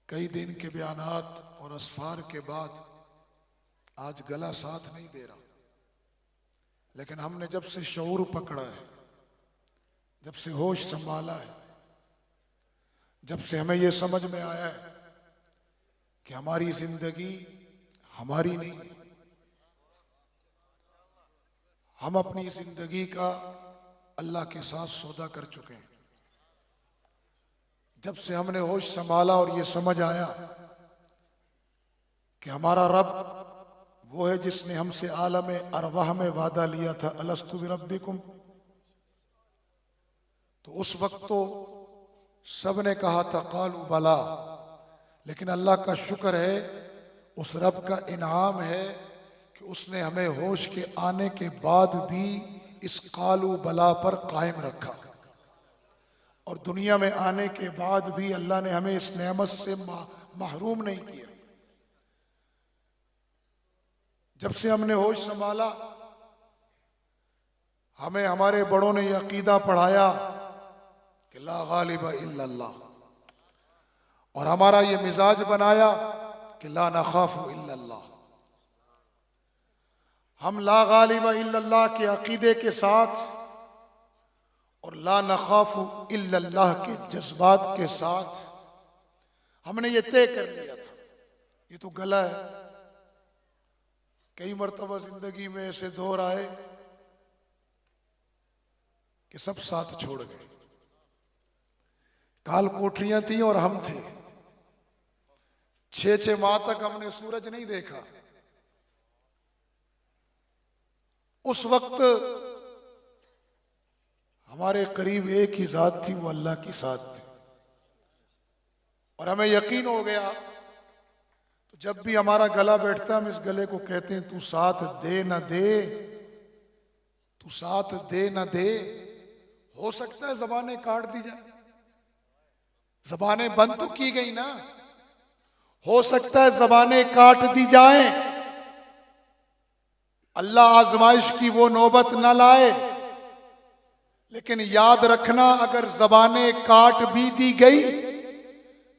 कई दिन के बयानात और असफार के बाद आज गला साथ नहीं दे रहा, लेकिन हमने जब से शऊर पकड़ा है, जब से होश संभाला है, जब से हमें यह समझ में आया है कि हमारी जिंदगी हमारी नहीं, हम अपनी जिंदगी का अल्लाह के साथ सौदा कर चुके हैं। जब से हमने होश संभाला और ये समझ आया कि हमारा रब वो है जिसने हमसे आलम अरवाह में वादा लिया था, अलस्तु बिरब्बिकुम, तो उस वक्त तो सब ने कहा था कालू बला। लेकिन अल्लाह का शुक्र है, उस रब का इनाम है कि उसने हमें होश के आने के बाद भी इस कालू बला पर कायम रखा, और दुनिया में आने के बाद भी अल्लाह ने हमें इस नेमत से महरूम नहीं किया। जब से हमने होश संभाला, हमें हमारे बड़ों ने यह अकीदा पढ़ाया कि ला गालिब इल्लल्लाह, और हमारा ये मिजाज बनाया कि ला नखाफु इल्लल्लाह। हम ला गालिब इल्लल्लाह के अकीदे के साथ और ला नखाफु इल्लल्लाह के जज्बात के साथ हमने ये तय कर लिया था, ये तो गला है। कई मर्तबा जिंदगी में ऐसे दौर आए कि सब साथ छोड़ गए। काल कोठरियां थी और हम थे। 6-6 माह तक हमने सूरज नहीं देखा। उस वक्त हमारे करीब एक ही जात थी, वो अल्लाह की साथ थी, और हमें यकीन हो गया। तो जब भी हमारा गला बैठता, हम इस गले को कहते हैं, तू साथ दे न दे, तू साथ दे न दे। हो सकता है जबानें काट दी जाए, जबानें बंद तो की गई ना, हो सकता है जबानें काट दी जाएं। अल्लाह आजमाइश की वो नौबत न लाए, लेकिन याद रखना, अगर जबानें काट भी दी गई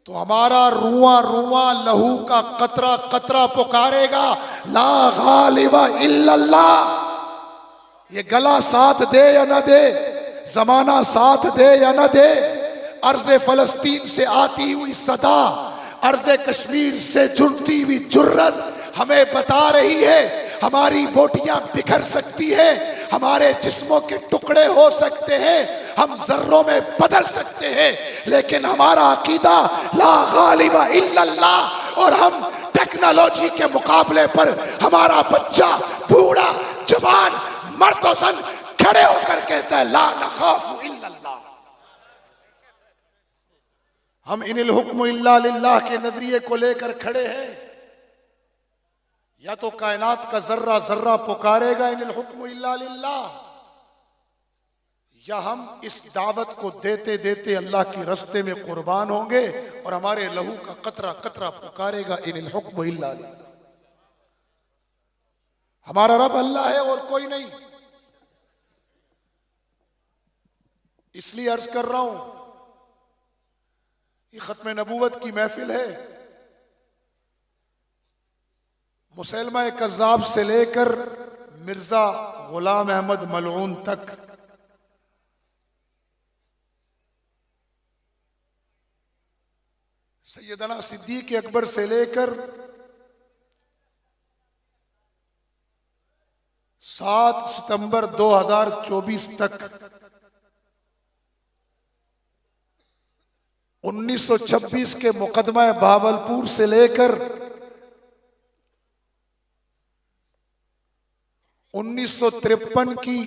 तो हमारा रुआ रुआ लहू का कतरा कतरा पुकारेगा, ला गालिबा इल्लल्लाह। ये गला साथ दे या न दे, जमाना साथ दे या न दे, अर्ज़े फलस्तीन से आती हुई सदा, अर्ज़े कश्मीर से जुड़ती हुई जुर्रत हमें बता रही है, हमारी बोटियां बिखर सकती है, हमारे जिस्मों के टुकड़े हो सकते हैं, हम जर्रों में बदल सकते हैं, लेकिन हमारा अकीदा ला गालिबा इल्लल्लाह। और हम टेक्नोलॉजी के मुकाबले पर हमारा बच्चा, बूढ़ा, जवान, मर्द और जन खड़े होकर कहता है ला नखाफु इल्लल्लाह। हम इनिल हुक्म इल्ला लिल्लाह के नजरिए को लेकर खड़े हैं। या तो कायनात का जर्रा जर्रा पुकारेगा इनिल हुक्म इल्ला लिल्लाह, या हम इस दावत को देते देते अल्लाह के रास्ते में कुर्बान होंगे और हमारे लहू का कतरा कतरा पुकारेगा इनिल हुक्म इल्ला लिल्लाह। हमारा रब अल्लाह है और कोई नहीं। इसलिए अर्ज कर रहा हूं, ये खत्म नबूवत की महफिल है। मुसलमा कज़्ज़ाब से लेकर मिर्जा गुलाम अहमद मलऊन तक सैयदना सिद्दीक अकबर से लेकर 7 सितंबर 2024 तक 1926 के मुकदमा भावलपुर से लेकर 1953 की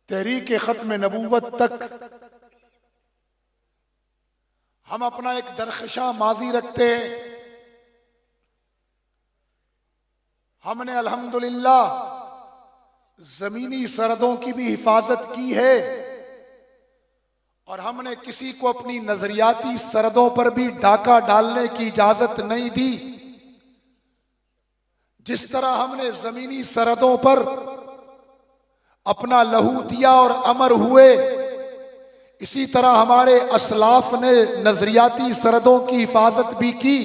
तहरीक खत्म नबूवत तक हम अपना एक दरख्शां माजी रखते हैं। हमने अल्हम्दुलिल्लाह जमीनी सरहदों की भी हिफाजत की है, और हमने किसी को अपनी नजरियाती सरहदों पर भी डाका डालने की इजाजत नहीं दी। जिस तरह हमने जमीनी सरहदों पर अपना लहू दिया और अमर हुए, इसी तरह हमारे असलाफ ने नजरियाती सरहदों की हिफाजत भी की।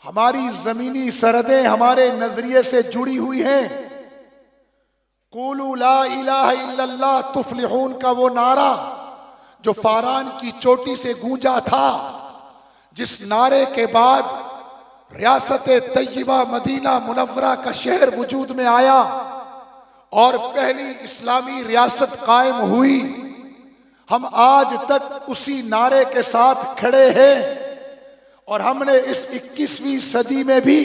हमारी जमीनी सरहदें हमारे नजरिए से जुड़ी हुई हैं। कुलू ला इलाहा इल्लल्लाह तुफलिहून का वो नारा जो फारान की चोटी से गूंजा था, जिस नारे के बाद रियासत तैयबा मदीना मुनव्वरा का शहर वजूद में आया और पहली इस्लामी रियासत कायम हुई, हम आज तक उसी नारे के साथ खड़े हैं। और हमने इस 21वीं सदी में भी,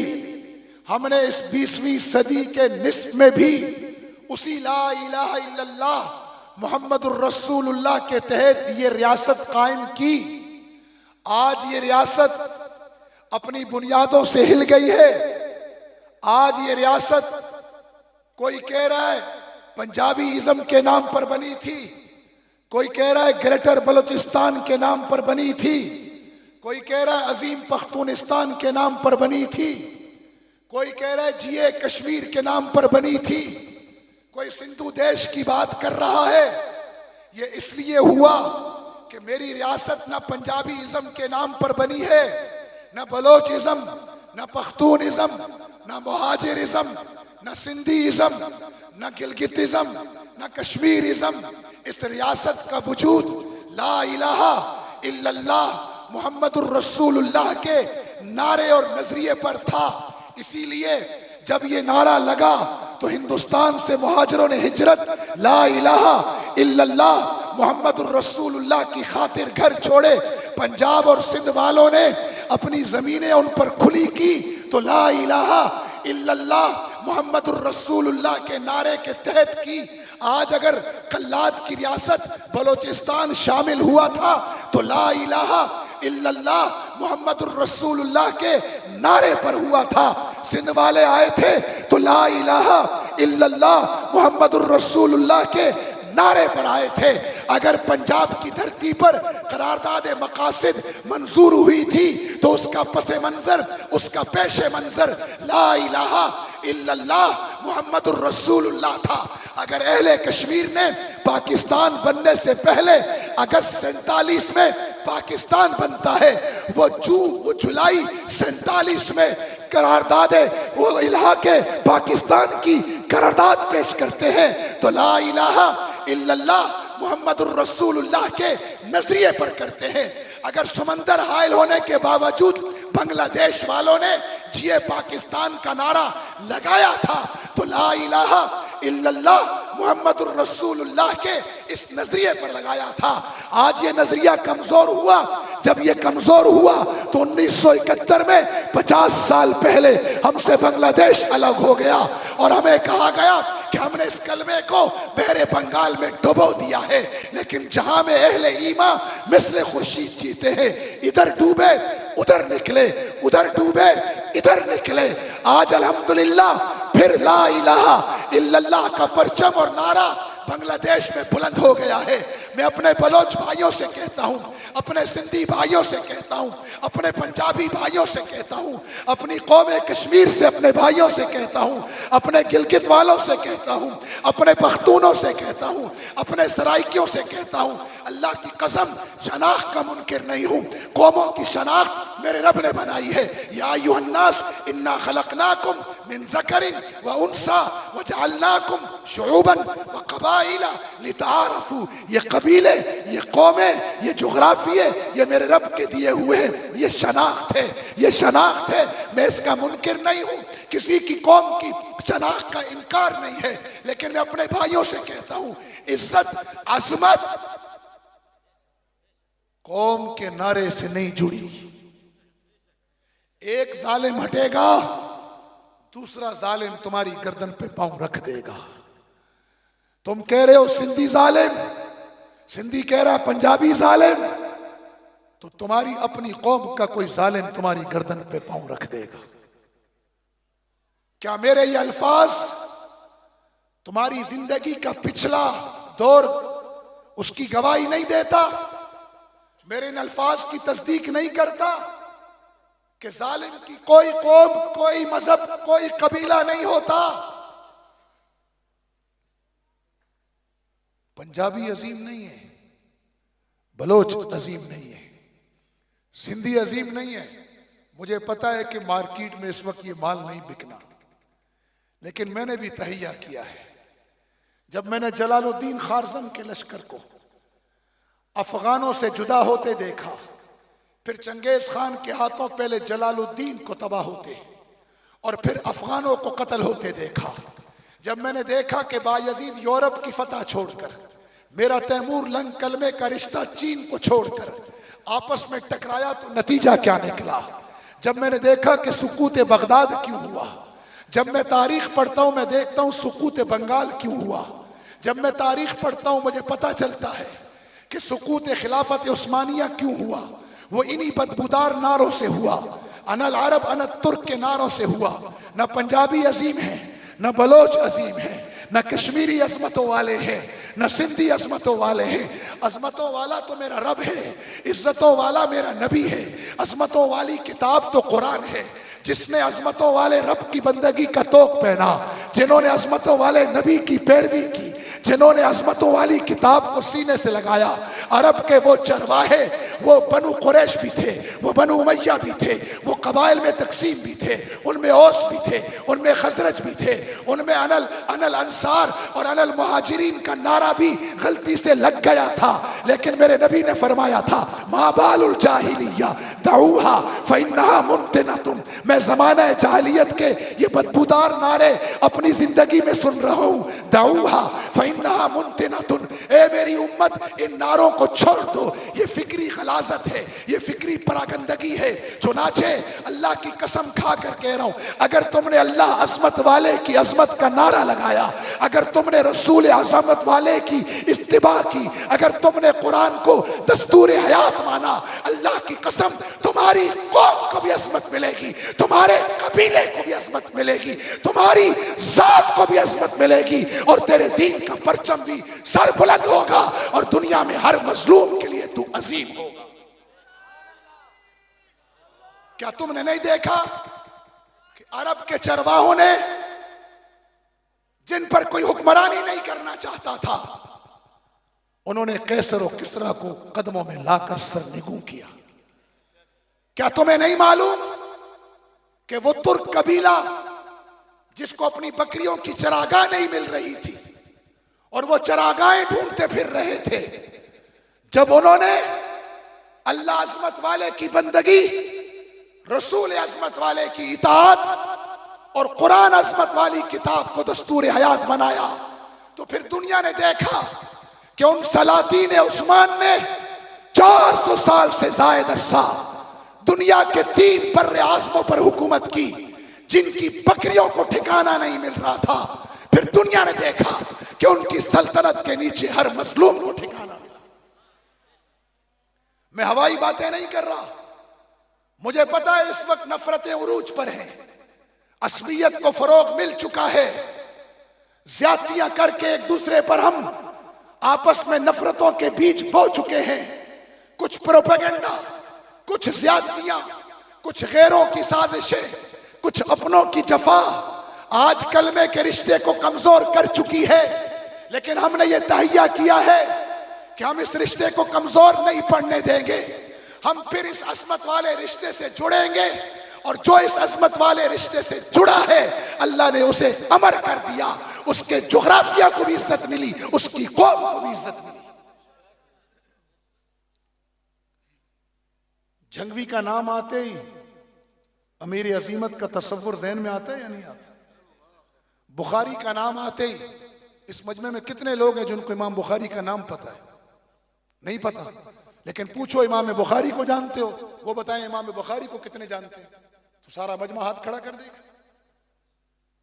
हमने इस 20वीं सदी के निस्फ में भी उसी ला इलाहा इल्लल्लाह मुहम्मदुर रसूलुल्लाह के तहत ये रियासत कायम की। आज ये रियासत अपनी बुनियादों से हिल गई है। आज ये रियासत, कोई कह रहा है पंजाबी इज़्म के नाम पर बनी थी, कोई कह रहा है ग्रेटर बलूचिस्तान के नाम पर बनी थी, कोई कह रहा है अजीम पख्तूनिस्तान के नाम पर बनी थी, कोई कह रहा है जिए कश्मीर के नाम पर बनी थी, कोई सिंधु देश की बात कर रहा है। ये इसलिए हुआ कि मेरी रियासत न पंजाबी इज़्म के नाम पर बनी है, न बलोच इज़्म, न पख्तून इज़्म, न मुहाजिर इज़्म, न सिंधी इज़्म, न गिलगित इज़्म, न कश्मीर इज़्म। इस रियासत का वजूद ला इलाहा इल्लल्लाह मुहम्मदुर रसूलुल्लाह के नारे और नजरिए पर था। इसीलिए जब ये नारा लगा तो हिंदुस्तान से मुहाजिरों ने हिजरत, ला इलाहा इल्लल्लाह मुहम्मदुर रसूलुल्लाह की खातिर घर छोड़े। पंजाब और सिंध वालों ने अपनी जमीनें उन पर खुली की तो ला इलाहा इल्लल्लाह मुहम्मदुर रसूलुल्लाह के नारे के तहत की। आज अगर कल्लाद की रियासत बलोचिस्तान शामिल हुआ था तो ला इलाहा इल्लल्लाह मुहम्मदुर रसूलुल्लाह के नारे पर हुआ था। सिंध वाले आए थे तो ला इलाहा इल्लल्लाह मुहम्मदुर रसूलुल्लाह के नारे पर आए थे। अगर पंजाब की धरती पर करारदाद मकासिद मंजूर हुई थी तो उसका पसे मंजर, उसका पेशे मंजर ला इलाहा इल्लल्लाह मुहम्मदुर रसूलुल्लाह था। अगर अहले कश्मीर ने पाकिस्तान बनने से पहले अगस्त 47 में पाकिस्तान बनता है, वो जुलाई 47 में करारदाद वो इलाहा के पाकिस्तान की करारदाद पेश करते हैं तो ला इलाहा इल्लल्लाह मुहम्मदुर रसूलुल्लाह के नजरिए पर करते हैं। अगर समंदर हायल होने के बावजूद बांग्लादेश वालों ने जिए पाकिस्तान का नारा लगाया था तो ला इलाहा इल्लल्लाह मुहम्मदुर रसूलुल्लाह के इस नजरिए पर लगाया था। आज ये नजरिया कमजोर हुआ। जब ये कमजोर हुआ तो 1971 में 50 साल पहले हमसे बांग्लादेश अलग हो गया और हमें कहा गया कि हमने इस कलमे को बहरे बंगाल में डुबो दिया है। लेकिन जहां में अहले ईमा मिस्ले खुर्शीद जीते हैं, इधर डूबे उधर निकले, उधर डूबे इधर निकले। आज अल्हम्दुलिल्लाह फिर ला इलाहा इल्लल्लाह का परचम और नारा बांग्लादेश में बुलंद हो गया है। मैं अपने बलोच भाइयों से कहता हूँ, अपने सिंधी भाइयों से कहता हूँ, अपने पंजाबी भाइयों से कहता हूँ, अपनी कौम कश्मीर से अपने भाइयों से कहता हूँ, अपने गिलगित वालों से कहता हूँ, अपने पख्तूनों से कहता हूँ, अपने सराइकियों से कहता हूँ, अल्लाह की कसम शनाख्त का मुनकिर नहीं हूँ। कौमों की शनाख्त मेरे रब ने बनाई है। या अय्युहन्नास इन्ना खलकनाकुम मिन ज़करिन व उन्सा व जअलनाकुम शुऊबन व क़बाइला लिताअरफू। ये कबीले, ये कौमें, ये जुग़राफ़िये ये मेरे रब के दिए हुए हैं। ये शनाख्त है, ये शनाख्त है। मैं इसका मुनकिर नहीं हूँ, किसी की कौम की शनाख्त का इनकार नहीं है। लेकिन मैं अपने भाइयों से कहता हूँ, इज्जत अज़मत कौम के नारे से नहीं जुड़ी। एक जालिम हटेगा, दूसरा जालिम तुम्हारी गर्दन पे पांव रख देगा। तुम कह रहे हो सिंधी जालिम, सिंधी कह रहा पंजाबी जालिम, तो तुम्हारी अपनी कौम का कोई जालिम तुम्हारी गर्दन पे पांव रख देगा। क्या मेरे ये अल्फाज तुम्हारी जिंदगी का पिछला दौर उसकी गवाही नहीं देता? मेरे इन अल्फाज की तस्दीक नहीं करता कि जालिम की कोई कौम, कोई मजहब, कोई कबीला नहीं होता। पंजाबी अजीम नहीं है, बलोच अजीम नहीं है, सिंधी अजीम नहीं है। मुझे पता है कि मार्केट में इस वक्त ये माल नहीं बिकना, लेकिन मैंने भी तहिया किया है। जब मैंने जलालुद्दीन खारजम के लश्कर को अफगानों से जुदा होते देखा, फिर चंगेज खान के हाथों पहले जलालुद्दीन को तबाह होते और फिर अफगानों को कत्ल होते देखा, जब मैंने देखा कि बायजीद यूरोप की फतह छोड़कर, मेरा तैमूर लंग कलमे का रिश्ता चीन को छोड़कर आपस में टकराया, तो नतीजा क्या निकला। जब मैंने देखा कि सुकूत बगदाद क्यों हुआ, जब मैं तारीख पढ़ता हूं मैं देखता हूं सुकूत बंगाल क्यों हुआ, जब मैं तारीख पढ़ता हूं मुझे पता चलता है कि सुकूत खिलाफत उस्मानिया क्यों हुआ, वो इन्हीं बदबूदार नारों से हुआ, अनल अरब अनल तुर्क के नारों से हुआ। न पंजाबी अजीम है, न बलोच अजीम है, न कश्मीरी अजमतों वाले हैं, न सिंधी अजमतों वाले हैं। अजमतों वाला तो मेरा रब है, इज्जतों वाला मेरा नबी है, अजमतों वाली किताब तो कुरान है। जिसने अजमतों वाले रब की बंदगी का तोक पहना, जिन्होंने अजमतों वाले नबी की पैरवी की, जिन्होंने अजमतों वाली किताब को सीने से लगाया। अरब के वो चरवाहे, वो बनु कुरैश भी थे, वो बनु उमैया भी थे, वो कबाइल में तकसीम भी थे, उनमें औस भी थे, उनमें खजरज भी थे, उनमें अनल अनल अंसार और अनल मुहाजिरीन का नारा भी गलती से लग गया था। लेकिन मेरे नबी ने फरमाया था, माबालुल जाहिलिया दाऊहा फइन्नहा मुन्तिनतुन। मैं जमाना जाहिलियत के ये बदबूदार नारे अपनी जिंदगी में सुन रहा हूँ। दाऊहा फइन्नहा मुन्तिनतुन, ए मेरी उम्मत इन नारों को छोड़ दो, ये फिक्री गलाजत है, ये फिक्री परागंदगी है। चुनाचे अल्लाह की कसम खा कर कह रहा हूं, अगर तुमने अल्लाह अजमत वाले की अजमत का नारा लगाया, अगर तुमने रसूल अजमत वाले की इत्तिबा की, अगर तुमने कुरान को दस्तूर हयात माना, अल्लाह की कसम तुम्हारी कौम को भी अजमत मिलेगी, तुम्हारे कबीले को भी अजमत मिलेगी, तुम्हारी जात को भी अजमत मिलेगी, और तेरे दीन का परचम भी सर बुलंद होगा, और दुनिया में हर मजलूम के लिए तू अजीम होगा। क्या तुमने नहीं देखा कि अरब के चरवाहों ने, जिन पर कोई हुक्मरानी नहीं करना चाहता था, उन्होंने कैसर और किसरा को कदमों में लाकर सरनिगू किया। क्या तुम्हें नहीं मालूम कि वो तुर्क कबीला जिसको अपनी बकरियों की चरागाह नहीं मिल रही थी और वो चरागाहें ढूंढते फिर रहे थे, जब उन्होंने अल्लाह अज़मत वाले की बंदगी, रसूल अज़मत वाले की इताअत और कुरान अज़मत वाली किताब को दस्तूर हयात बनाया, तो फिर दुनिया ने देखा कि उन सलातीन उस्मान ने 400 साल से ज़ायद अरसा दुनिया के 3 बर्रे आज़मों पर हुकूमत की, जिनकी बकरियों को ठिकाना नहीं मिल रहा था। फिर दुनिया ने देखा कि उनकी सल्तनत के नीचे हर मजलूम को ठिकाना मिला। मैं हवाई बातें नहीं कर रहा, मुझे पता है इस वक्त नफरतें उरूज पर हैं, असमियत को फरोग मिल चुका है, ज्यादतियां करके एक दूसरे पर हम आपस में नफरतों के बीज बो चुके हैं। कुछ प्रोपेगेंडा, कुछ ज्यादतियां, कुछ गैरों की साजिशें, कुछ अपनों की जफा आज कलमे के रिश्ते को कमजोर कर चुकी है। लेकिन हमने ये तहिया किया है कि हम इस रिश्ते को कमजोर नहीं पड़ने देंगे। हम फिर इस अज़मत वाले रिश्ते से जुड़ेंगे, और जो इस अज़मत वाले रिश्ते से जुड़ा है, अल्लाह ने उसे अमर कर दिया, उसके जोग्राफिया को भी इज्जत मिली, उसकी कौम को भी इज्जत मिली। जंगवी का नाम आते ही अमीर अजीमत का तस्वुर ज़हन में आता है या नहीं आता? बुखारी का नाम आते ही, इस मजमे में कितने लोग हैं जिनको इमाम बुखारी का नाम पता है? नहीं पता। लेकिन पूछो इमाम बुखारी को जानते हो, वो बताएं इमाम बुखारी को कितने जानते हैं, तो सारा मजमा हाथ खड़ा कर देगा।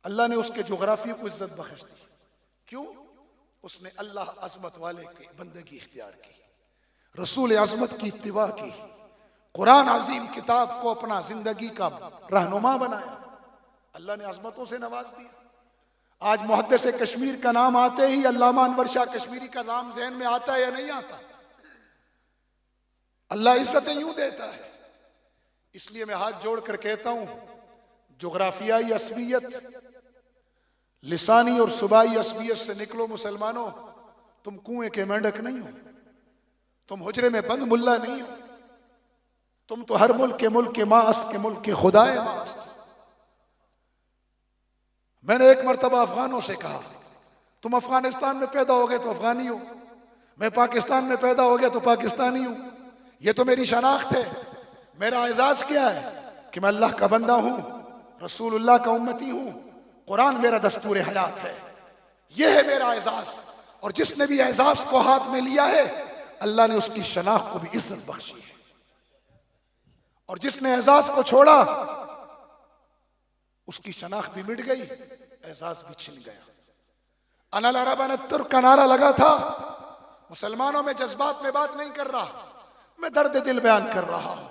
अल्लाह ने उसके जोग्राफिया को इज्जत बख्श दी। क्यों? उसने अल्लाह अज़मत वाले की बंदगी इख्तियार की, रसूल अज़मत की इत्तिबा की, कुरान अजीम किताब को अपना जिंदगी का रहनुमा बनाया। अल्लाह ने अज़मतों से नवाज दिया। आज मुहद्दिस कश्मीर का नाम आते ही अल्लामा अनवर शाह कश्मीरी का नाम ज़हन में आता है या नहीं आता? अल्लाह इज्जतें यूं देता है। इसलिए मैं हाथ जोड़कर कहता हूं, जोग्राफियाई असबियत, लिसानी और सुबाई असबियत से निकलो मुसलमानों। तुम कुएं के मेंढक नहीं हो, तुम हुजरे में बंद मुल्ला नहीं हो, तुम तो हर मुल्क के मास्त के मुल्क के खुदाए मास्त। मैंने एक मरतबा अफगानों से कहा, तुम अफगानिस्तान में पैदा हो गए तो अफगानी हो, मैं पाकिस्तान में पैदा हो गया तो पाकिस्तानी हूं। ये तो मेरी शनाख्त है। मेरा एजाज क्या है कि मैं अल्लाह का बंदा हूं, रसूलुल्लाह का उम्मती हूं, कुरान मेरा दस्तूर हयात है। यह है मेरा एजाज। और जिसने भी एजाज को हाथ में लिया है, अल्लाह ने उसकी शनाख्त को भी इज्जत बख्शी है। और जिसने एजाज को छोड़ा, उसकी शनाख्त भी मिट गई, एजाज भी छिन गया। अनल अरबन तुर्क का नारा लगा था। मुसलमानों में जज्बात में बात नहीं कर रहा, मैं दर्द दिल बयान कर रहा हूं।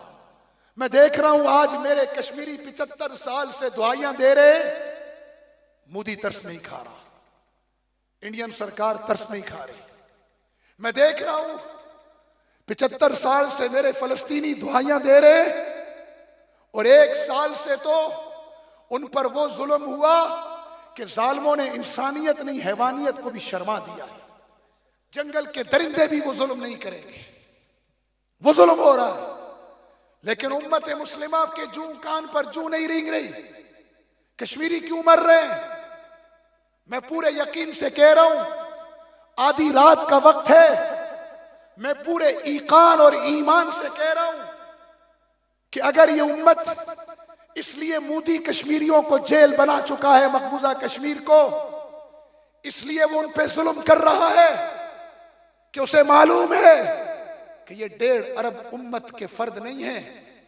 मैं देख रहा हूं आज मेरे कश्मीरी 75 साल से दुआइयां दे रहे, मोदी तरस नहीं खा रहा, इंडियन सरकार तरस नहीं खा रही। मैं देख रहा हूं 75 साल से मेरे फलस्तीनी दुआइयां दे रहे, और 1 साल से तो उन पर वो जुल्म हुआ कि जालिमों ने इंसानियत नहीं हैवानियत को भी शर्मा दिया है। जंगल के दरिंदे भी वो जुल्म नहीं करेंगे, वो जुल्म हो रहा है। लेकिन उम्मत मुस्लिमा के जूं कान पर जूं नहीं रेंग रही। कश्मीरी क्यों मर रहे हैं? मैं पूरे यकीन से कह रहा हूं, आधी रात का वक्त है। मैं पूरे ईकान और ईमान से कह रहा हूं कि अगर ये उम्मत, इसलिए मोदी कश्मीरियों को जेल बना चुका है, मकबूजा कश्मीर को, इसलिए वो उन पे जुल्म कर रहा है कि उसे मालूम है कि ये 1.5 अरब उम्मत के फर्द नहीं है,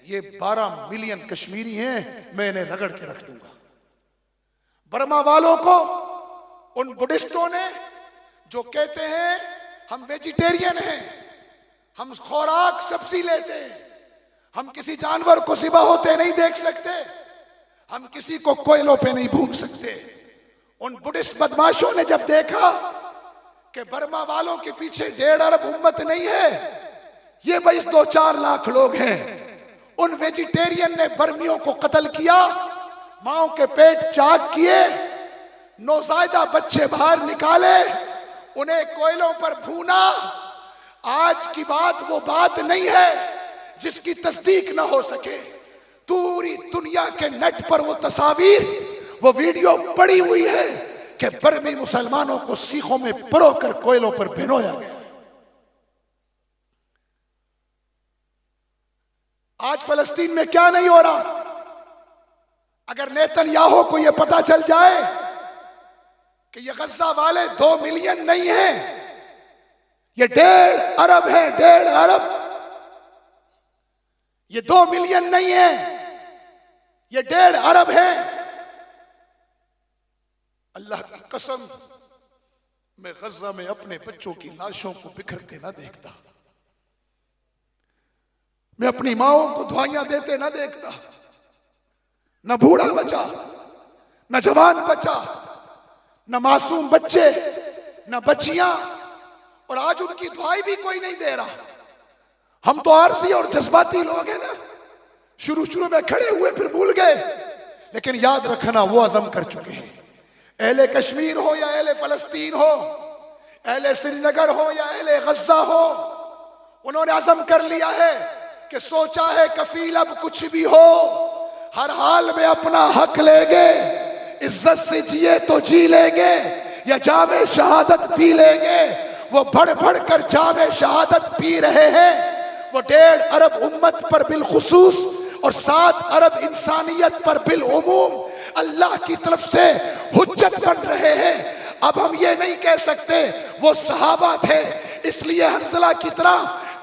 ये 12 मिलियन कश्मीरी हैं। मैं इन्हें रगड़ के रख दूंगा। बर्मा वालों को, उन बुद्धिस्टों ने जो कहते हैं हम वेजिटेरियन हैं, हम खुराक सब्जी लेते हैं, हम किसी जानवर को ज़िबा होते नहीं देख सकते, हम किसी को कोयलों पे नहीं भून सकते। उन बुद्धिस्ट बदमाशों ने जब देखा कि बर्मा वालों के पीछे 1.5 अरब उम्मत नहीं है, ये बस 2-4 लाख लोग हैं, उन वेजिटेरियन ने बर्मियों को कत्ल किया, माओ के पेट चाक किए, नौज़ायदा बच्चे बाहर निकाले, उन्हें कोयलों पर भूना। आज की बात वो बात नहीं है जिसकी तस्दीक ना हो सके। पूरी दुनिया के नेट पर वो तस्वीर, वो वीडियो पड़ी हुई है कि बर्मी मुसलमानों को सीखों में परोकर कोयलों पर भिगोया गया। आज फलस्तीन में क्या नहीं हो रहा? अगर नेतन्याहू को यह पता चल जाए कि ये गजा वाले 2 मिलियन नहीं हैं, ये 1.5 अरब है, 1.5 अरब, ये 2 मिलियन नहीं है, ये 1.5 अरब है। अल्लाह की कसम, मैं गजा में अपने बच्चों की लाशों को बिखरते ना देखता, मैं अपनी माओं को दुआइयां देते ना देखता। न बूढ़ा बचा, न जवान बचा, न मासूम बच्चे, न बच्चियां, और आज उनकी दुआई भी कोई नहीं दे रहा। हम तो आरसी और जज्बाती लोग हैं ना, शुरू में खड़े हुए फिर भूल गए, लेकिन याद रखना वो अज़म कर चुके हैं। अहले कश्मीर हो या अहले फलस्तीन हो, अहले श्रीनगर हो या अहले गजा हो, उन्होंने अज़म कर लिया है कि सोचा है कफील अब कुछ भी हो, हर हाल में अपना हक लेंगे, इज्जत से जिए तो जी लेंगे या जामे शहादत पी लेंगे। वो बढ़ बढ़ कर जामे शहादत पी रहे हैं। वो 1.5 अरब उम्मत पर बिलखुसूस और 7 अरब इंसानियत पर बिलउमूम अल्लाह की तरफ से हुज्जत बन रहे हैं। अब हम ये नहीं कह सकते वो सहाबा थे इसलिए हंज़ला की तरह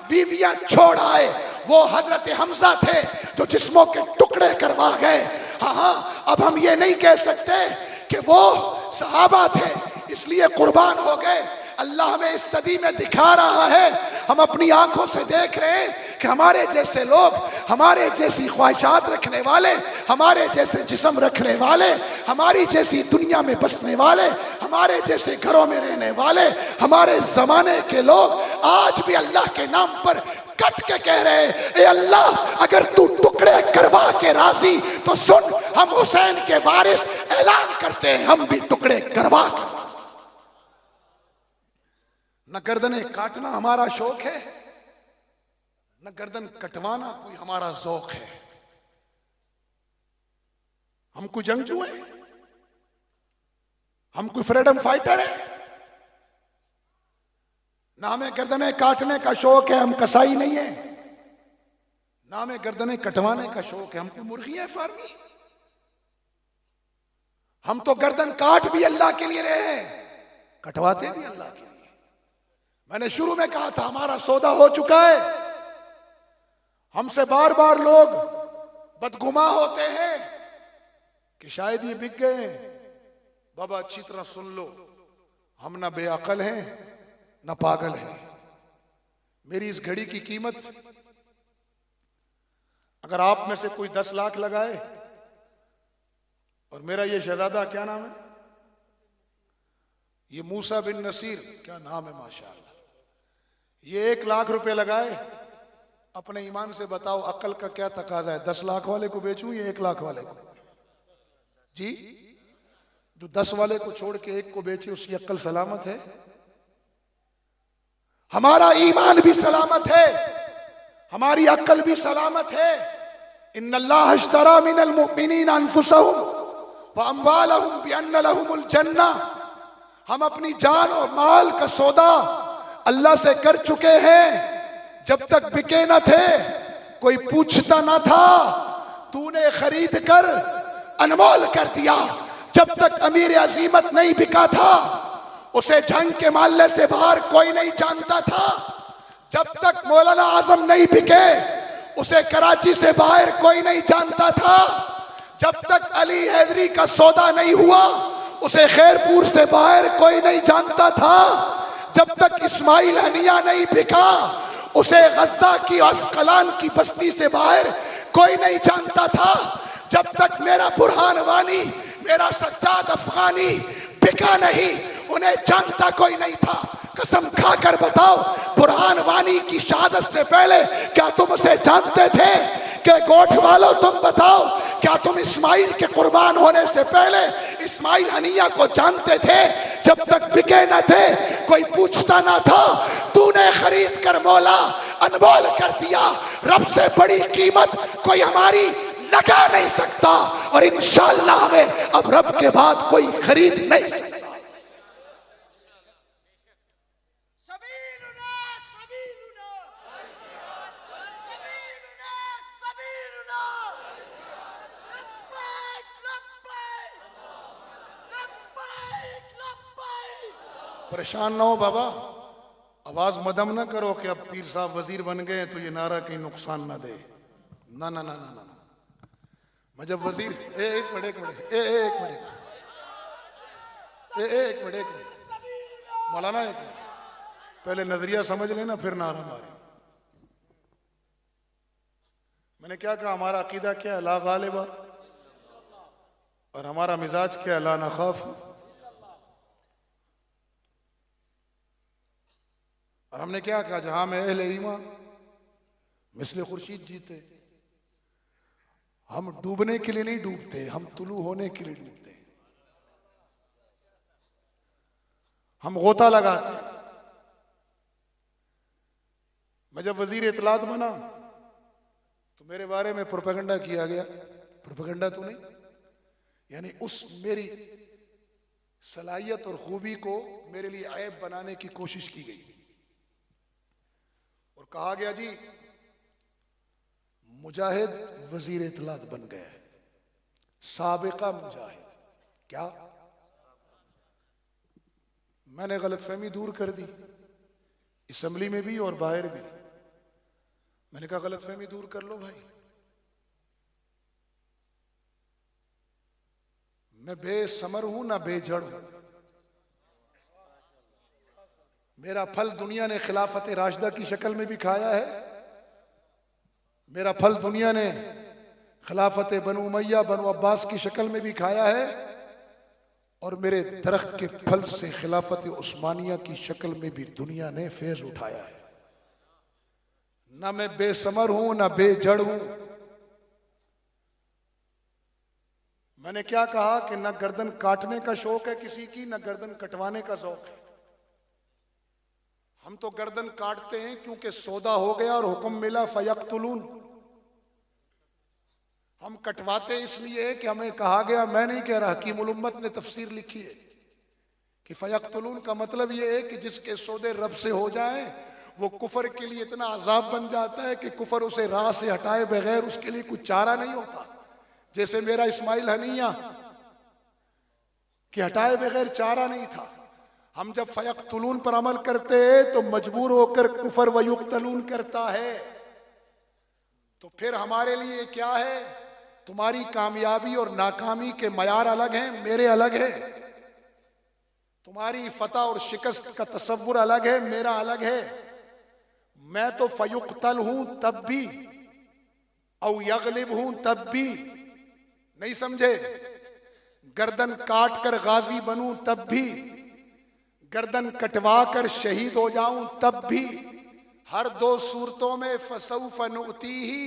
बीवियां छोड़ आए, वो हजरत हमजा थे जो जिस्मों के टुकड़े करवा गए। हाँ, अब हम ये नहीं कह सकते कि वो सहाबा थे इसलिए कुर्बान हो गए। अल्लाह हमें इस सदी में दिखा रहा है, हम अपनी आंखों से देख रहे हैं कि हमारे जैसे लोग, हमारे जैसी ख्वाहिशात रखने वाले, हमारे जैसे जिस्म रखने वाले, हमारी जैसी दुनिया में बसने वाले, हमारे जैसे घरों में रहने वाले, हमारे जमाने के लोग आज भी अल्लाह के नाम पर कट के कह रहे हैं, ए अल्लाह अगर तू टुकड़े करवा के राजी तो सुन, हम हुसैन के वारिस ऐलान करते हैं, हम भी टुकड़े करवा के। न गर्दने काटना हमारा शौक है, न गर्दन कटवाना कोई हमारा ज़ौक है। हम कोई जंगजू हैं? हम कोई फ्रीडम फाइटर है? ना हमें गर्दनें काटने का शौक है, हम कसाई नहीं है। ना हमें गर्दनें कटवाने का शौक है, हम कोई मुर्गी है फार्मी? हम तो गर्दन काट भी अल्लाह के लिए रहे हैं, कटवाते भी अल्लाह के लिए। मैंने शुरू में कहा था हमारा सौदा हो चुका है। हमसे बार बार लोग बदगुमा होते हैं कि शायद ये बिक गए। बाबा अच्छी तरह सुन लो, हम ना बेअकल हैं ना पागल हैं। मेरी इस घड़ी की कीमत अगर आप में से कोई 10 लाख लगाए, और मेरा ये शहजादा क्या नाम है, ये मूसा बिन नसीर, क्या नाम है माशाअल्लाह, ये 1 लाख रुपए लगाए, अपने ईमान से बताओ अकल का क्या तकाजा है? 10 लाख वाले को बेचूं या 1 लाख वाले को? जी, जो 10 वाले को छोड़ के 1 को बेचे उसकी अक्ल सलामत है? हमारा ईमान भी सलामत है, हमारी अक्ल भी सलामत है। इन्नल्लाह अश्तरा मिनल मुमिनीना अनफुसहुम व अम्वालहुम बिअन्न लहुमुल जन्नह। हम अपनी जान और माल का सौदा अल्लाह से कर चुके हैं। जब तक बिके न थे कोई पूछता न था, तूने खरीद कर अनमोल कर दिया। जब तक अमीर अजीमत नहीं बिका था उसे झंग के माले से बाहर कोई नहीं जानता था। जब तक मौलाना आजम नहीं बिके उसे कराची से बाहर कोई नहीं जानता था। जब तक अली हैदरी का सौदा नहीं हुआ उसे खैरपुर से बाहर कोई नहीं जानता था। जब तक इस्माइल हनिया नहीं बिका उसे गज्जा की अस्कलान की बस्ती से बाहर कोई नहीं जानता था। जब तक मेरा बुरहान वानी, मेरा सज्जाद अफगानी बिका नहीं उन्हें जानता कोई नहीं था। कसम खाकर बताओ, बुरहान वानी की शहादत से पहले क्या तुम उसे जानते थे? कि गोठ वालों तुम बताओ, क्या तुम इस्माइल के कुर्बान होने से पहले इस्माइल हनिया को जानते थे? जब तक बिके न थे कोई पूछता ना था, तूने खरीद कर मौला अनमोल कर दिया। रब से बड़ी कीमत कोई हमारी लगा नहीं सकता, और इंशाअल्लाह हमें अब रब के बाद कोई खरीद नहीं सकता। परेशान ना हो बाबा, आवाज मदम ना करो कि अब पीर साहब वजीर बन गए तो ये नारा कहीं नुकसान ना दे। ना ना ना ना ना, मैं जब वजीर एक मिनट मौलाना, एक मिनट पहले नजरिया समझ लेना फिर नारा मारे। मैंने क्या कहा? हमारा अकीदा क्या है? ला गालिबा। और हमारा मिजाज क्या है? ला नखाफ। और हमने क्या कहा? जहां में अहले ईमान मिसले खुर्शीद जीते। हम डूबने के लिए नहीं डूबते, हम तुलू होने के लिए डूबते। हम गोता लगाते। मैं जब वजीर इत्तलात बना तो मेरे बारे में प्रोपेगेंडा किया गया। प्रोपेगेंडा तो नहीं, यानी उस मेरी सलाहियत और खूबी को मेरे लिए ऐब बनाने की कोशिश की गई और कहा गया जी मुजाहिद वजीर इत्तलात बन गया, साबिका मुजाहिद। क्या? मैंने गलतफहमी दूर कर दी, असेंबली में भी और बाहर भी। मैंने कहा गलतफहमी दूर कर लो भाई, मैं बेसमर हूं ना बेजड़ हूं। मेरा फल दुनिया ने खिलाफत राशिदा की शक्ल में भी खाया है। मेरा फल दुनिया ने खिलाफत बनु उमैया बनु अब्बास की शक्ल में भी खाया है, और मेरे दरख्त के फल से खिलाफत उस्मानिया की शक्ल में भी दुनिया ने फैज उठाया है। ना मैं बेसमर हूं ना बेजड़ हूं। मैंने क्या कहा कि ना गर्दन काटने का शौक है किसी की, ना गर्दन कटवाने का शौक है। हम तो गर्दन काटते हैं क्योंकि सौदा हो गया और हुक्म मिला फयक्तुलून। हम कटवाते इसलिए कि हमें कहा गया, मैं नहीं कह रहा, हकीमुल उम्मत ने तफसीर लिखी है कि फयक्तुलून का मतलब यह है कि जिसके सौदे रब से हो जाए वो कुफर के लिए इतना अजाब बन जाता है कि कुफर उसे राह से हटाए बगैर उसके लिए कुछ चारा नहीं होता। जैसे मेरा इस्माइल हनिया कि हटाए बगैर चारा नहीं था। हम जब फयक्तुलून पर अमल करते हैं तो मजबूर होकर कुफर व युक्तलून करता है। तो फिर हमारे लिए क्या है? तुम्हारी कामयाबी और नाकामी के मयार अलग हैं, मेरे अलग है। तुम्हारी फतह और शिकस्त का तसव्वुर अलग है, मेरा अलग है। मैं तो फयुक्तल हूं तब भी, औ यगलिब हूं तब भी, नहीं समझे? गर्दन काट कर गाजी बनूं तब भी, गर्दन कटवा कर शहीद हो जाऊं तब भी, हर दो सूरतों में फसौफ नुअतीही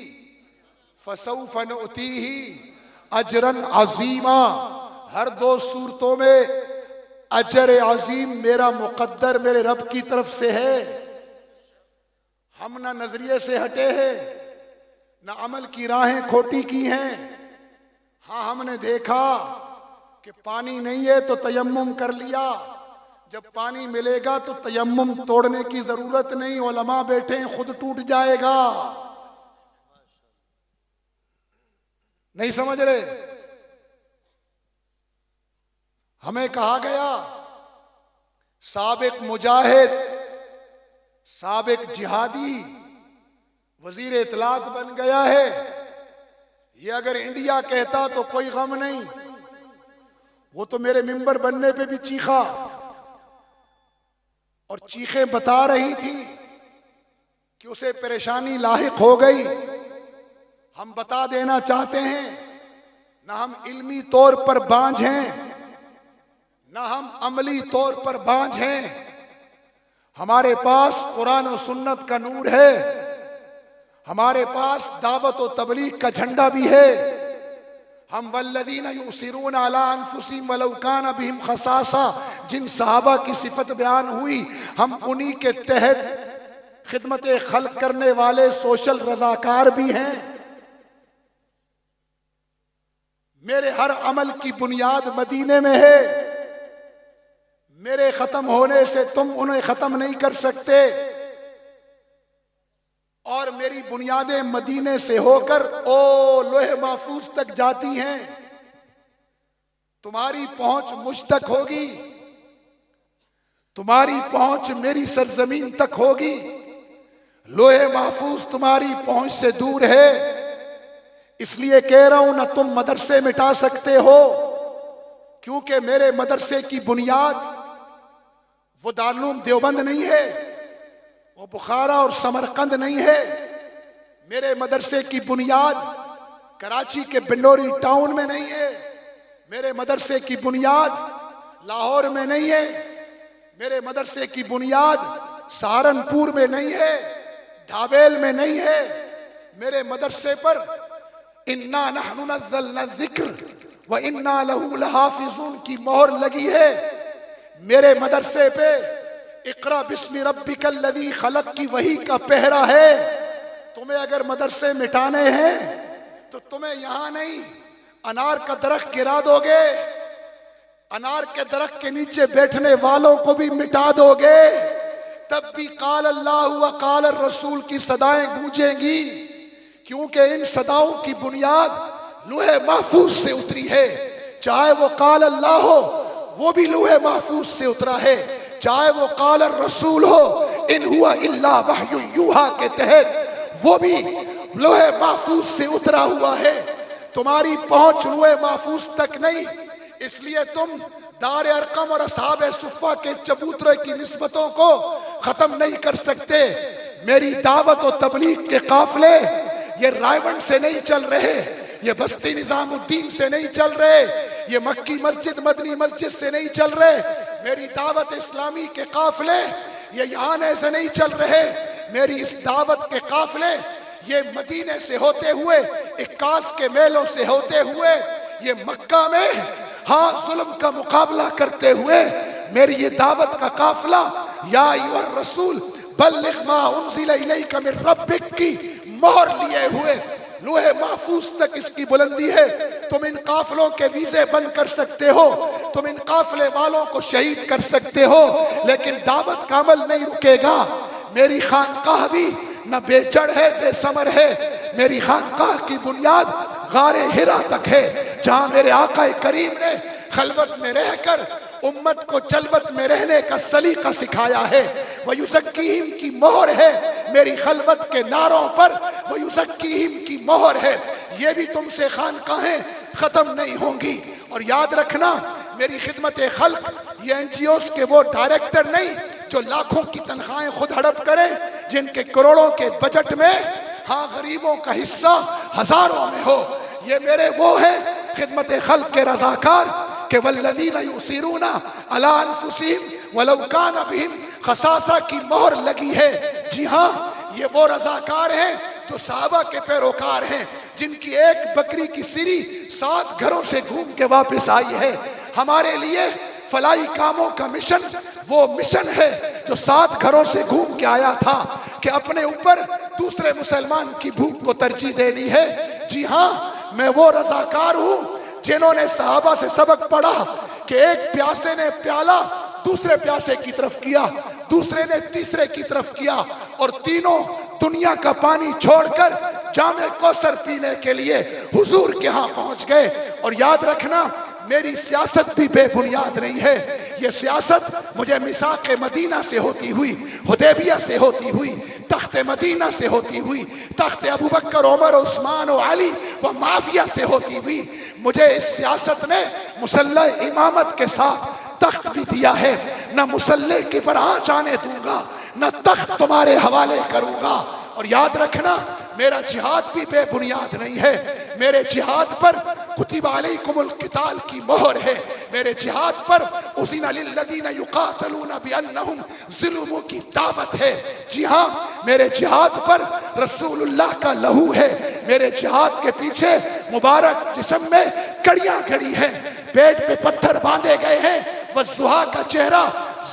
अजरन अजीमा, हर दो सूरतों में अजर अजीम मेरा मुकद्दर मेरे रब की तरफ से है। हम ना नजरिए से हटे हैं, ना अमल की राहें खोटी की हैं। हाँ, हमने देखा कि पानी नहीं है तो तयम्मुम कर लिया, जब पानी मिलेगा तो तयम्मुम तोड़ने की जरूरत नहीं, उलमा बैठे हैं, खुद टूट जाएगा। नहीं समझ रहे? हमें कहा गया साबिक मुजाहिद, साबिक जिहादी वजीर इत्तलात बन गया है। ये अगर इंडिया कहता तो कोई गम नहीं, वो तो मेरे मिंबर बनने पे भी चीखा और चीखें बता रही थी कि उसे परेशानी लाहिक हो गई। हम बता देना चाहते हैं, ना हम इल्मी तौर पर बांझ हैं, ना हम अमली तौर पर बांझ हैं। हमारे पास कुरान और सुन्नत का नूर है, हमारे पास दावत और तबलीग का झंडा भी है। हम वल्लदीना युसिरून अला अनफुसिहिम वलौ काना बिहिम खसासा, जिन सहाबा की सिफत बयान हुई, हम उन्हीं के तहत खिदमत खल्क करने वाले सोशल रजाकार भी हैं। मेरे हर अमल की बुनियाद मदीने में है। मेरे खत्म होने से तुम उन्हें खत्म नहीं कर सकते, और मेरी बुनियादें मदीने से होकर ओ लोहे महफूज तक जाती हैं। तुम्हारी पहुंच मुझ तक होगी, तुम्हारी पहुंच मेरी सरजमीन तक होगी। लोहे महफूज तुम्हारी पहुंच से दूर है, इसलिए कह रहा हूं ना तुम मदरसे मिटा सकते हो, क्योंकि मेरे मदरसे की बुनियाद वो दारुल देवबंद नहीं है, वो बुखारा और समरकंद नहीं है। मेरे मदरसे की बुनियाद कराची के बिंडोरी टाउन में नहीं है, मेरे मदरसे की बुनियाद लाहौर में नहीं है, मेरे मदरसे की बुनियाद सहारनपुर में नहीं है, ढाबेल में नहीं है। मेरे मदरसे पर इन्ना नहनु नज़्ज़लना ज़िक्र व इन्ना लहू लहाफ़िज़ून की मोहर लगी है। मेरे मदरसे पे इक़रा बिस्मि रब्बिकल लज़ी खलक़ की वही का पहरा है। तुम्हें अगर मदरसे मिटाने हैं तो तुम्हें यहां नहीं, अनार का दरख्त गिरा दोगे, अनार के दरख्त के नीचे बैठने वालों को भी मिटा दोगे, तब भी काल अल्लाह व काल रसूल की सदाएं गूंजेंगी, क्योंकि इन सदाओं की बुनियाद लौहे महफूज से उतरी है। चाहे वो काल अल्लाह हो, वो भी लौहे महफूज से उतरा है, चाहे वो काल रसूल हो, इन हुआ इल्ला वहयु यूहा के तहत वो भी लौहे महफूज से उतरा हुआ है। तुम्हारी पहुंच लौहे महफूज तक नहीं, इसलिए तुम दार अरकम और असहाब सुफ़ा के चबूतरे की निस्बतों को खत्म नहीं कर सकते। मेरी दावत और तबलीग के काफिले ये रायवंड से नहीं चल रहे, ये बस्ती निजामुद्दीन से नहीं चल रहे, ये मक्की मस्जिद मदनी मस्जिद से नहीं चल रहे। मेरी दावत इस्लामी के काफिले ये यहाँ से नहीं चल रहे। मेरी इस दावत के काफिले ये मदीने से होते हुए, इक्कास के मेलों से होते हुए, ये मक्का में हाँ जुल्म का मुकाबला करते हुए मेरी ये दावत का काफिला, या अय्युहर रसूल बल्लिग मा उनज़िला इलैका मिन रब्बिक की मोहर लिए हुए लोहे महफूज तक इसकी बुलंदी है। तुम इन काफिलों के वीजे बंद कर सकते हो, तुम इन काफिले वालों को शहीद कर सकते हो, लेकिन दावत का अमल नहीं रुकेगा। मेरी खानकाह भी न बेजड़ है बेसमर है, मेरी खानकाह की बुनियाद गारे हिरा तक है, जहां मेरे आका करीम ने खलवत में रहकर उम्मत को जलवत में रहने का सलीका सिखाया है। वयुज़क्कीहिम की मोहर है मेरी खलवत के नारों पर, वयुज़क्कीहिम की मोहर है। ये भी तुमसे खानकाहें खत्म नहीं होंगी। और याद रखना, मेरी खिदमत खल्क ये एनजीओस के वो डायरेक्टर नहीं जो लाखों की तनख्वाहें खुद हड़प करें, जिनके करोड़ों के बजट में हाँ गरीबों का हिस्सा हजारों में हो। ये मेरे वो हैं खिदमत खल्क के रज़ाकार के वल्लज़ीना युसिरूना अला अनफुसिहिम वलौ काना बिहिम खसासा की मोहर लगी है। जी हाँ, ये वो रज़ाकार हैं जो सहाबा के पैरोकार हैं, जिनकी एक बकरी की सिरी 7 घरों से घूम के वापस आई है। हमारे लिए फलाई कामों का मिशन वो मिशन है जो 7 घरों से घूम के आया था कि अपने ऊपर दूसरे मुसलमान की भूख को तरजीह देनी है। जी हाँ, मैं वो रज़ाकार हूँ जिन्होंने सहाबा से सबक पढ़ा कि एक प्यासे ने प्याला दूसरे प्यासे की तरफ किया, दूसरे ने तीसरे की तरफ किया, और तीनों दुनिया का पानी छोड़कर जामे कौसर पीने के लिए हुजूर के यहाँ पहुंच गए। और याद रखना, मेरी सियासत भी बेबुनियाद नहीं है। ये सियासत मुझे मिसाक मदीना से होती हुई, हुदैबिया से होती हुई, तख्त मदीना से होती हुई, तख्त अबू बकर उमर उस्मान और अली व माविया से होती हुई, मुझे इस सियासत ने मुसल्ला इमामत के साथ तख्त भी दिया है। न मुसल्ले की पर आँच आने दूंगा, न तख्त तुम्हारे हवाले करूंगा। और याद रखना, मेरा जिहाद भी बेबुनियाद नहीं है। मेरे जिहाद पर कुतिबा अलैकुमुल किताल की मोहर है। मेरे जिहाद पर उज़िना लिल्लज़ीना युक़ातलूना बिअन्नहुम ज़ुल्मु की दावत है। जी हाँ, मेरे जिहाद पर रसूलुल्लाह का लहू है। मेरे जिहाद के पीछे मुबारक जिस्म में कड़ियां गड़ी हैं, पेट पे पत्थर बांधे गए हैं, वज़्ज़ुहा का चेहरा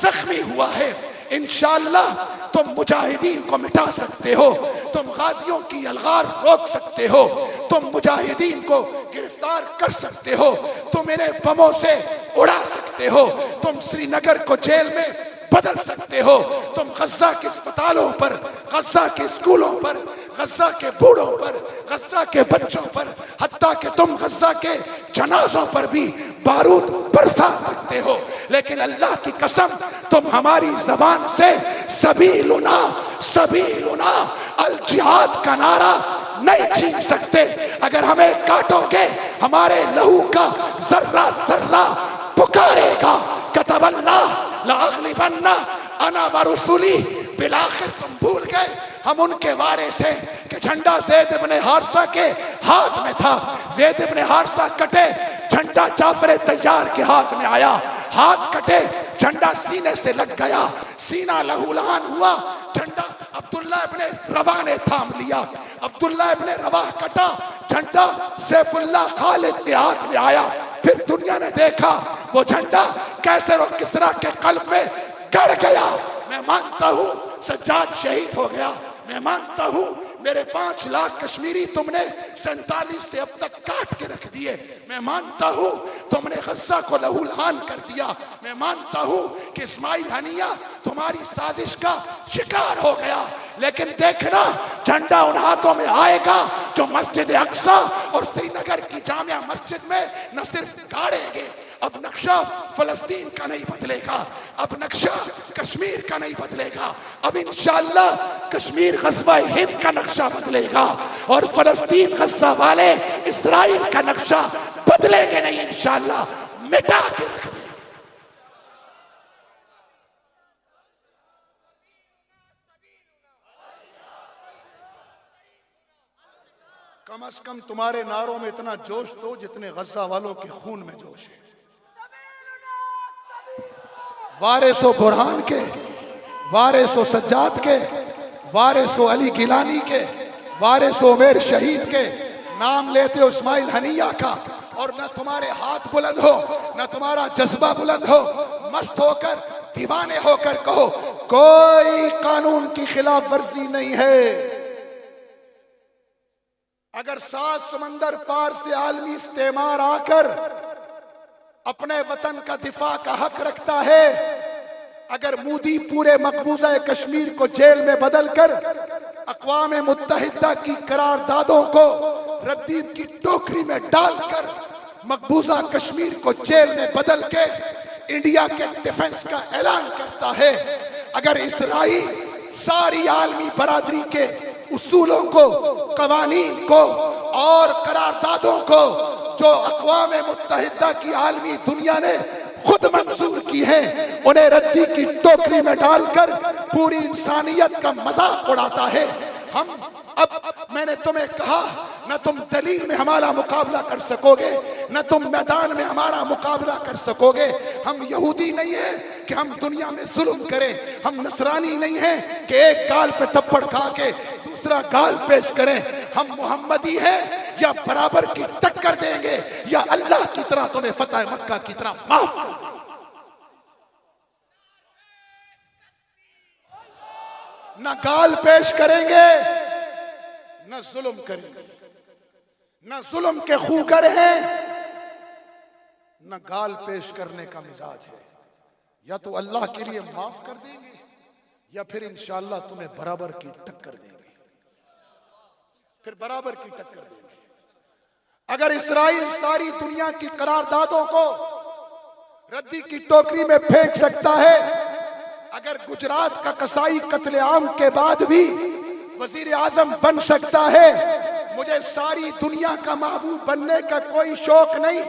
जख्मी हुआ है। इंशाअल्लाह तुम मुजाहिदीन को मिटा सकते हो, तुम गाजियों की अलगार रोक सकते हो, तुम मुजाहिदीन को गिरफ्तार कर सकते हो, तुम इन्हें बमों से उड़ा सकते हो, तुम श्रीनगर को जेल में बदल सकते हो, तुम गज़्ज़ा के अस्पतालों पर, गज़्ज़ा के स्कूलों पर, गज़्ज़ा के बूढ़ों पर, गज़्ज़ा के बच्चों पर, हत्ता कि तुम गज़्ज़ा के जनाजों पर भी बारूद बरसा सकते हो। लेकिन अल्लाह की कसम, तुम हमारी जबान से सबीलुना सबीलुना अल जिहाद का नारा नहीं छीन सकते। अगर हमें काटोगे, हमारे लहू का जर्रा जर्रा पुकारेगा। कतबल्लाह लाअग़लिबन्ना अना व रुसुली। बिलाखिर तुम भूल गए हम उनके वारिस हैं कि झंडा ज़ैद इब्न हारिसा के हाथ में था। ज़ैद इब्न हारिसा कटे, झंडा जाफर तैयार के हाथ में आया, हाथ कटे, झंडा सीने से लग गया, सीना लहूलहान हुआ, झंडा अब्दुल्ला इब्न रवाह ने थाम लिया। अब्दुल्ला इब्न रवाह कटा, झंडा सैफुल्लाह खालिद के हाथ में आया। फिर दुनिया ने देखा वो झंडा कैसर और किसरा के कल्ब में गड़ गया। मैं मानता हूँ सज्जाद शहीद हो गया, मैं मानता हूँ मेरे 5 लाख कश्मीरी तुमने 47 से अब तक काट के रख दिए, मैं मानता हूँ तुमने गज़्ज़ा को लहूलहान कर दिया, मैं मानता हूँ कि इस्माइल हनिया तुम्हारी साजिश का शिकार हो गया। लेकिन देखना, झंडा उन हाथों में आएगा जो मस्जिद अक्सा और श्रीनगर की जामिया मस्जिद में न सिर्फ गाड़ेंगे। अब नक्शा फलस्तीन का नहीं बदलेगा, अब नक्शा कश्मीर का नहीं बदलेगा, अब इंशाअल्लाह कश्मीर ग़ज़वा हिंद का नक्शा बदलेगा और फलस्तीन गज़्ज़ा वाले इस्राइल का नक्शा बदलेंगे नहीं, इंशाअल्लाह मिटा के रख देंगे। कम से कम तुम्हारे नारों में इतना जोश दो जितने गज़्ज़ा वालों के खून में जोश है। वारिसो बुरहान के, वारिसो सज्जाद के, वारिसो अली गिलानी के, वारिसो उमर शहीद के, नाम लेते हो इस्माइल हनिया का, और न तुम्हारे हाथ बुलंद हो, न तुम्हारा जज्बा बुलंद हो। मस्त होकर, दीवाने होकर कहो कोई कानून की खिलाफ वर्जी नहीं है। अगर 7 समंदर पार से आलमी इस्तेमार आकर अपने वतन का दिफा का हक रखता है, अगर मोदी पूरे मकबूजा कश्मीर को जेल में बदलकर अक़वाम मुत्तहिदा की करारदादों को रद्दीम की टोकरी में डालकर मकबूजा कश्मीर को जेल में बदल के इंडिया के डिफेंस का ऐलान करता है, अगर इसराइल सारी आलमी बरादरी के उसूलों को, कवानीन को और करारदादों को जो अक़वाम मुत्तहिदा की आलमी दुनिया ने खुद मंजूर की है, उन्हें रद्दी की टोकरी में डालकर पूरी इंसानियत का मजाक उड़ाता है। अब मैंने तुम्हें कहा, न तुम दलील में हमारा मुकाबला कर सकोगे, न तुम मैदान में हमारा मुकाबला कर सकोगे। हम यहूदी नहीं है कि हम दुनिया में जुल्म करें, हम नसरानी नहीं है कि एक गाल पे थप्पड़ खा के दूसरा गाल पेश करें। हम मोहम्मदी हैं या बराबर की टक्कर देंगे या अल्लाह की तरह तुम्हें फतह मक्का की तरह माफ कर देंगे। न गाल पेश करेंगे न जुल्म करेंगे, न जुल्म के खूगर हैं न गाल पेश करने का मिजाज है। या तो अल्लाह के लिए माफ कर देंगे या फिर इंशाअल्लाह तुम्हें बराबर की टक्कर देंगे, फिर बराबर की टक्कर देंगे। अगर इसराइल सारी दुनिया की करारदादों को रद्दी की टोकरी में फेंक सकता है, अगर गुजरात का कसाई कत्लेआम के बाद भी वजीर आजम बन सकता है, मुझे सारी दुनिया का महबूब बनने का कोई शौक नहीं।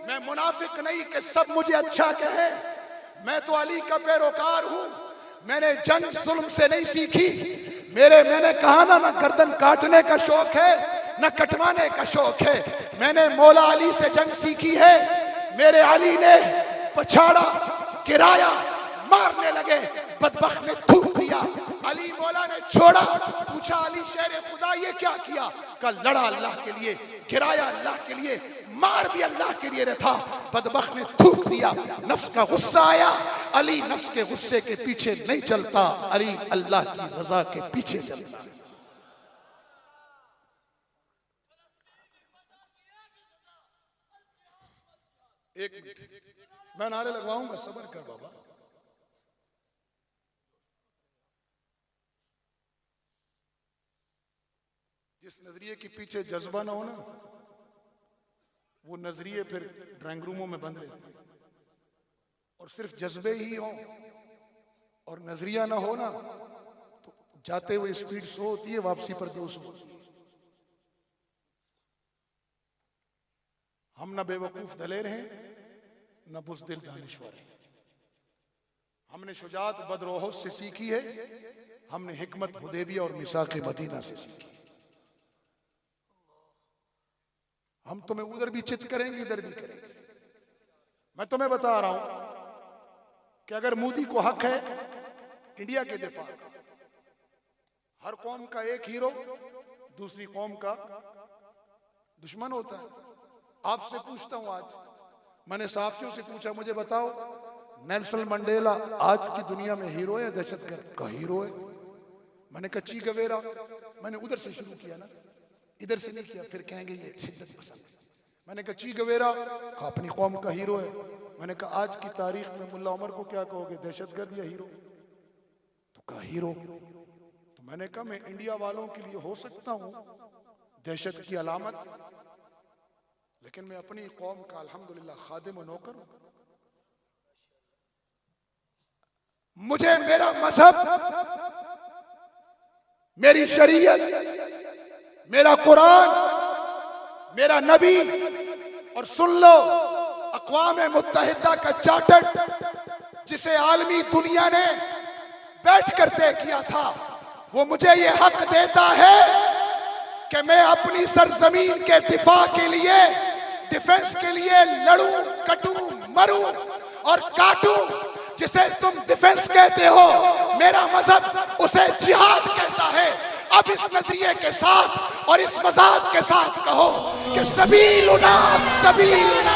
मैं मुनाफिक नहीं कि सब मुझे अच्छा कहे, मैं तो अली का पैरोकार हूं। मैंने जंग जुल्म से नहीं सीखी। मैंने कहा ना गर्दन काटने का शौक है न कटवाने का शौक है। मैंने मौला अली से जंग सीखी है। मेरे अली ने पछाड़ा, गिराया, मारने लगे, बदबख्त ने थूक दिया। अली मौला ने छोड़ा, पूछा अली शेर खुदा ये क्या किया? कल लड़ा अल्लाह के लिए, गिराया अल्लाह के लिए, मार भी अल्लाह के लिए था। बदबख्त ने थूक दिया। नफ्स का गुस्सा आया, अली नफ्स के गुस्से के पीछे नहीं चलता, अली अल्लाह की रजा के पीछे चलता। एक मिनट, मैं नारे लगवाऊंगा, सब्र कर बाबा। जिस नजरिए के पीछे जज्बा ना हो ना, वो नजरिए फिर ड्राइंग रूमों में बंद रहते हैं। और सिर्फ जज्बे ही हो और नजरिया ना हो ना, तो जाते हुए स्पीड 100 होती है, वापसी पर 200 होती है। हम ना बेवकूफ दलेर हैं न बुज़दिल दानिश्वर हैं। हमने शुजात बदरोहस से सीखी है, हमने हिकमत हुदैबिया और मिसाक़ मदीना से सीखी। हम तुम्हें उधर भी चित करेंगे, इधर भी करेंगे। मैं तुम्हें बता रहा हूं कि अगर मोदी को हक है इंडिया के दिफा का, हर कौम का एक हीरो दूसरी कौम का दुश्मन होता है। आपसे पूछता हूं, आज मैंने साफियों से पूछा, मुझे बताओ नेल्सन मंडेला आज की दुनिया में हीरो है, दहशतगर्द का हीरो है? मैंने कहा ची गवेरा। मैंने उधर से शुरू किया ना, इधर से नहीं किया, फिर कहेंगे ये शिद्दत पसंद है। मैंने कहा ची गवेरा अपनी कौम का हीरो है। मैंने कहा आज की तारीख में मुल्ला उमर को क्या कहोगे, दहशतगर्द या हीरो? तो कहा हीरो। तो मैंने कहा मैं इंडिया वालों के लिए हो सकता हूं दहशत की अलामत, लेकिन मैं अपनी कौम का अल्हम्दुलिल्लाह खादिम और नौकर हूं। मुझे मेरा मजहब, मेरी शरीयत, मेरा कुरान, मेरा नबी, और सुन लो अक़वाम मुत्तहिदा का चार्टर जिसे आलमी दुनिया ने बैठ कर तय किया था, वो मुझे ये हक देता है कि मैं अपनी सरजमीन के दिफा के लिए, डिफेंस के लिए लड़ूं, कटूं, मरूं और काटूं। जिसे तुम डिफेंस कहते हो, मेरा मजहब उसे जिहाद कहता है। अब इस नजरिए के साथ और इस मजाक के साथ कहो कि सबीलुना सबीलुना